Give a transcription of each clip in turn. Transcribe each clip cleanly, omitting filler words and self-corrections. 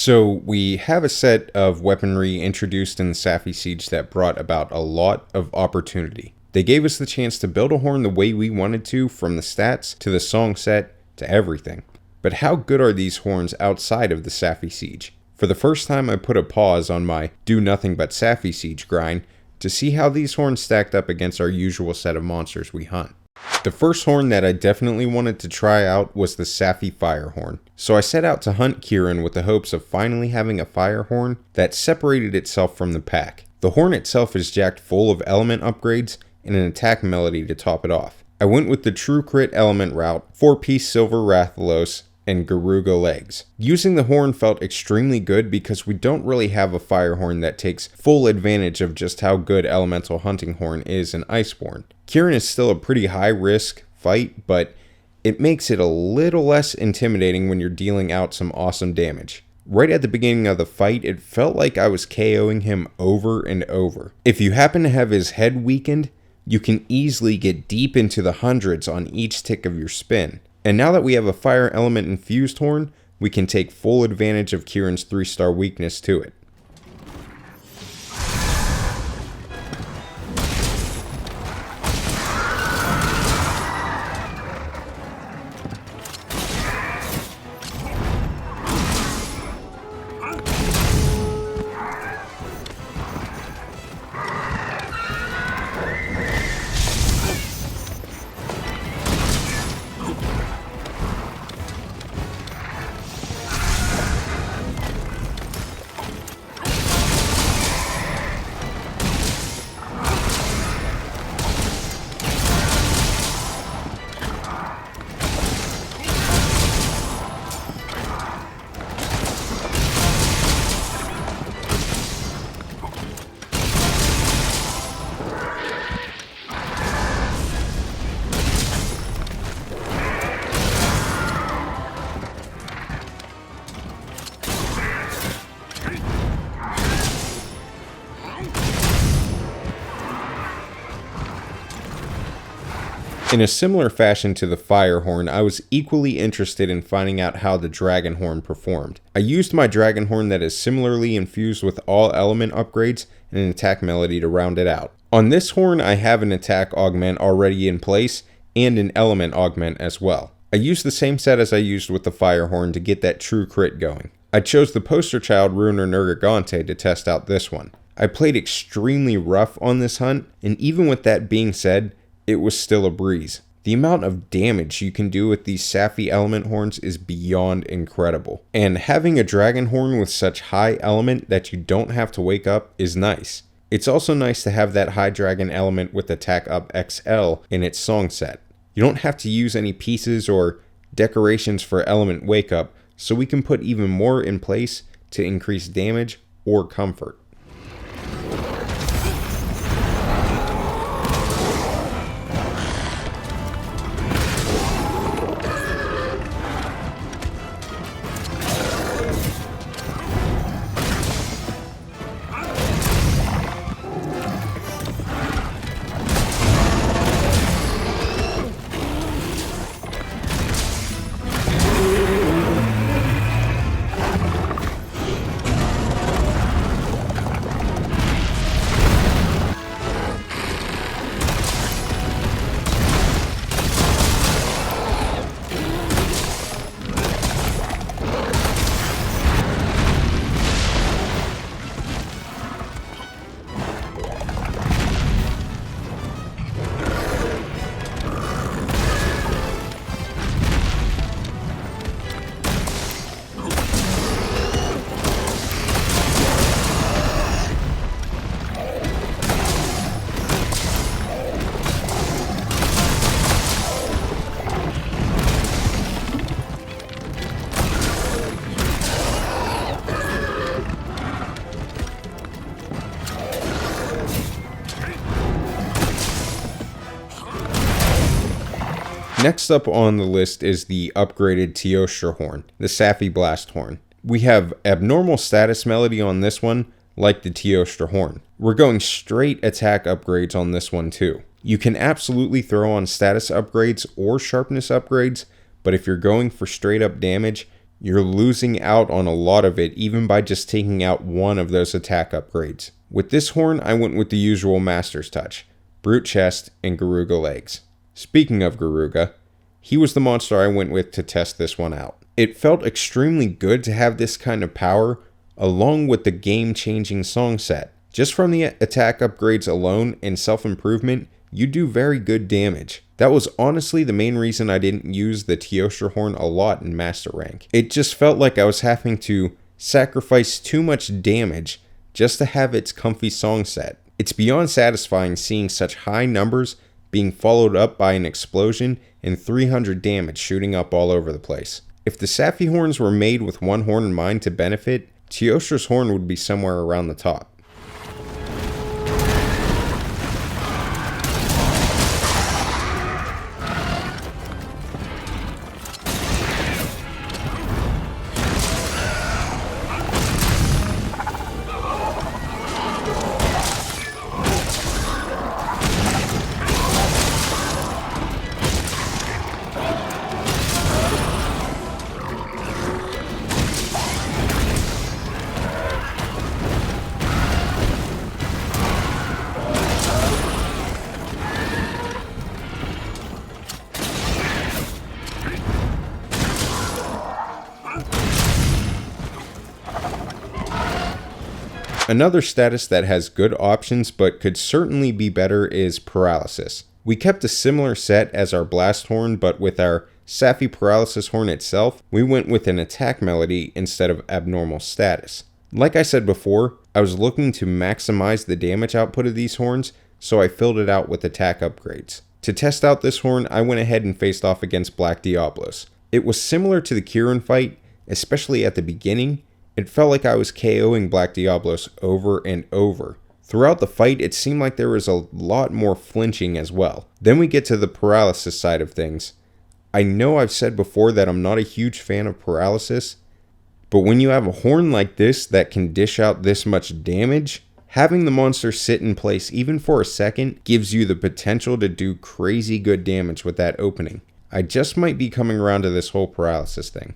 So we have a set of weaponry introduced in the Sapphire Siege that brought about a lot of opportunity. They gave us the chance to build a horn the way we wanted to, from the stats to the song set to everything. But how good are these horns outside of the Sapphire Siege? For the first time, I put a pause on my do nothing but Sapphire Siege grind to see how these horns stacked up against our usual set of monsters we hunt. The first horn that I definitely wanted to try out was the Sapphire Horn. So I set out to hunt Kieran with the hopes of finally having a fire horn that separated itself from the pack. The horn itself is jacked full of element upgrades and an attack melody to top it off. I went with the true crit element route, 4-piece silver Rathalos, and Garuga legs. Using the horn felt extremely good because we don't really have a fire horn that takes full advantage of just how good elemental hunting horn is in Iceborne. Kieran is still a pretty high risk fight, but it makes it a little less intimidating when you're dealing out some awesome damage. Right at the beginning of the fight, it felt like I was KOing him over and over. If you happen to have his head weakened, you can easily get deep into the hundreds on each tick of your spin. And now that we have a fire element infused horn, we can take full advantage of Kieran's 3-star weakness to it. In a similar fashion to the fire horn, I was equally interested in finding out how the dragon horn performed. I used my dragon horn that is similarly infused with all element upgrades and an attack melody to round it out. On this horn, I have an attack augment already in place and an element augment as well. I used the same set as I used with the fire horn to get that true crit going. I chose the poster child Runer Nergigante to test out this one. I played extremely rough on this hunt, and even with that being said, it was still a breeze. The amount of damage you can do with these Sapphire element horns is beyond incredible. And having a dragon horn with such high element that you don't have to wake up is nice. It's also nice to have that high dragon element with attack up XL in its song set. You don't have to use any pieces or decorations for element wake up, so we can put even more in place to increase damage or comfort. Next up on the list is the upgraded Tioscherhorn, the Safi Blast Horn. We have abnormal status melody on this one, like the Tioscherhorn. We're going straight attack upgrades on this one too. You can absolutely throw on status upgrades or sharpness upgrades, but if you're going for straight up damage, you're losing out on a lot of it even by just taking out one of those attack upgrades. With this horn, I went with the usual Master's Touch, Brute Chest, and Garuga Legs. Speaking of Garuga, he was the monster I went with to test this one out. It felt extremely good to have this kind of power, along with the game-changing song set. Just from the attack upgrades alone and self-improvement, you do very good damage. That was honestly the main reason I didn't use the Tioscherhorn a lot in Master Rank. It just felt like I was having to sacrifice too much damage just to have its comfy song set. It's beyond satisfying seeing such high numbers being followed up by an explosion and 300 damage shooting up all over the place. If the Sapphire Horns were made with one horn in mind to benefit, Tioscherhorn would be somewhere around the top. Another status that has good options but could certainly be better is Paralysis. We kept a similar set as our Blast Horn, but with our Safi Paralysishorn itself, we went with an attack melody instead of abnormal status. Like I said before, I was looking to maximize the damage output of these horns, so I filled it out with attack upgrades. To test out this horn, I went ahead and faced off against Black Diablos. It was similar to the Kieran fight, especially at the beginning. It felt like I was KOing Black Diablos over and over. Throughout the fight, it seemed like there was a lot more flinching as well. Then we get to the paralysis side of things. I know I've said before that I'm not a huge fan of paralysis, but when you have a horn like this that can dish out this much damage, having the monster sit in place even for a second gives you the potential to do crazy good damage with that opening. I just might be coming around to this whole paralysis thing.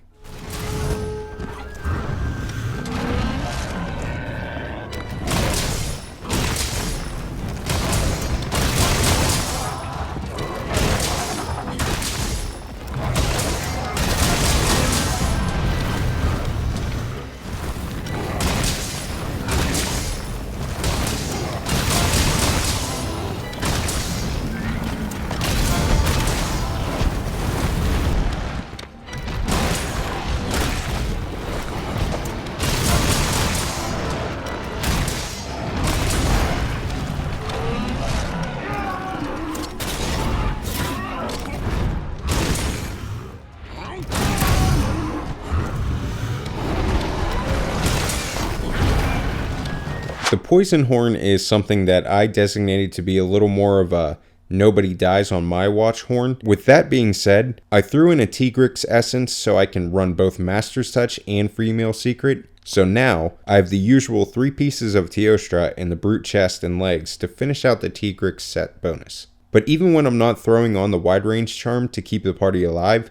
The Poisonhorn is something that I designated to be a little more of a nobody dies on my watch horn. With that being said, I threw in a Tigrex essence so I can run both Master's Touch and Free Meal Secret. So now, I have the usual 3 pieces of Tiostra and the Brute Chest and Legs to finish out the Tigrex set bonus. But even when I'm not throwing on the Wide Range Charm to keep the party alive,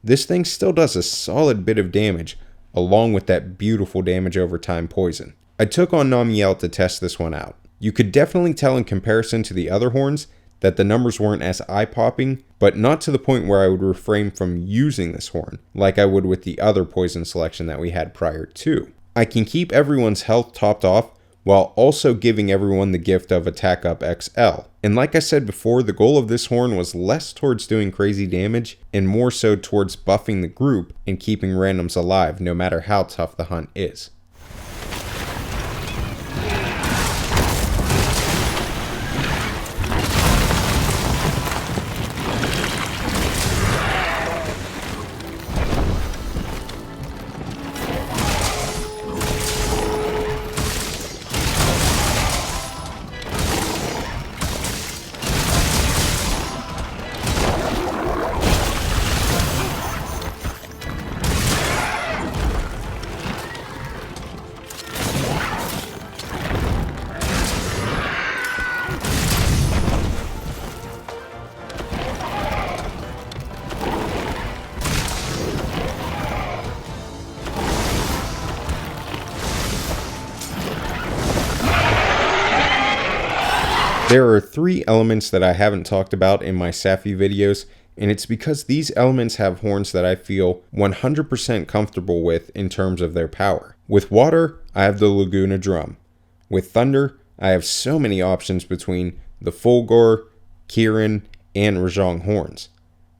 this thing still does a solid bit of damage, along with that beautiful damage over time poison. I took on Namiel to test this one out. You could definitely tell in comparison to the other horns that the numbers weren't as eye-popping, but not to the point where I would refrain from using this horn, like I would with the other poison selection that we had prior to. I can keep everyone's health topped off, while also giving everyone the gift of Attack Up XL. And like I said before, the goal of this horn was less towards doing crazy damage, and more so towards buffing the group and keeping randoms alive, no matter how tough the hunt is. There are 3 elements that I haven't talked about in my Safi videos, and it's because these elements have horns that I feel 100% comfortable with in terms of their power. With water, I have the Laguna drum. With thunder, I have so many options between the Fulgor, Kirin, and Rajang horns.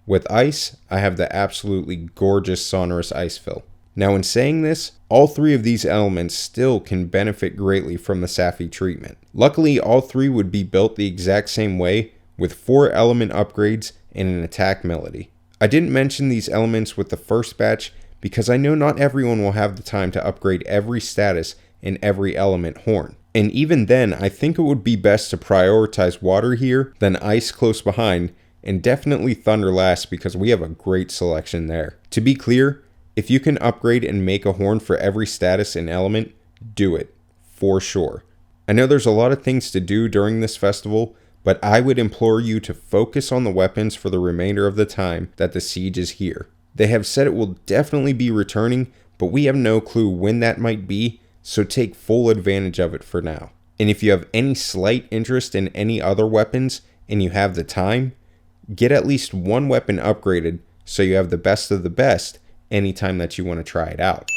With ice, I have the absolutely gorgeous sonorous ice fill. Now in saying this, all 3 of these elements still can benefit greatly from the Safi treatment. Luckily, all 3 would be built the exact same way with 4 element upgrades and an attack melody. I didn't mention these elements with the first batch because I know not everyone will have the time to upgrade every status in every element horn. And even then, I think it would be best to prioritize water here, then ice close behind, and definitely thunder last because we have a great selection there. To be clear, if you can upgrade and make a horn for every status and element, do it, for sure. I know there's a lot of things to do during this festival, but I would implore you to focus on the weapons for the remainder of the time that the siege is here. They have said it will definitely be returning, but we have no clue when that might be, so take full advantage of it for now. And if you have any slight interest in any other weapons and you have the time, get at least 1 weapon upgraded so you have the best of the best anytime that you want to try it out.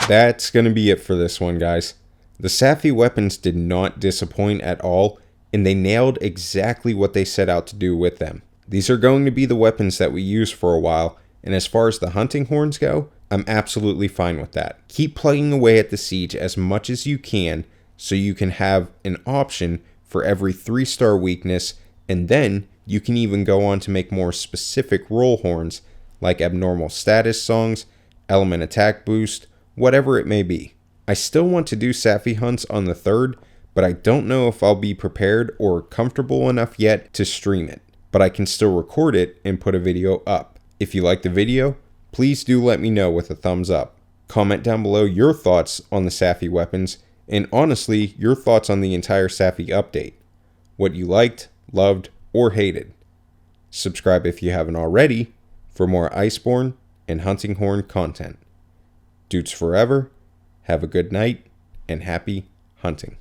That's going to be it for this one, guys. The Safi weapons did not disappoint at all, and they nailed exactly what they set out to do with them. These are going to be the weapons that we use for a while, and as far as the hunting horns go, I'm absolutely fine with that. Keep plugging away at the siege as much as you can so you can have an option for every 3-star weakness, and then you can even go on to make more specific role horns like abnormal status songs, element attack boost, whatever it may be. I still want to do Safi hunts on the 3rd, but I don't know if I'll be prepared or comfortable enough yet to stream it, but I can still record it and put a video up. If you like the video, please do let me know with a thumbs up. Comment down below your thoughts on the Safi weapons, and honestly, your thoughts on the entire Safi update. What you liked, loved, or hated. Subscribe if you haven't already for more Iceborne and Hunting Horn content. Dudes forever, have a good night, and happy hunting.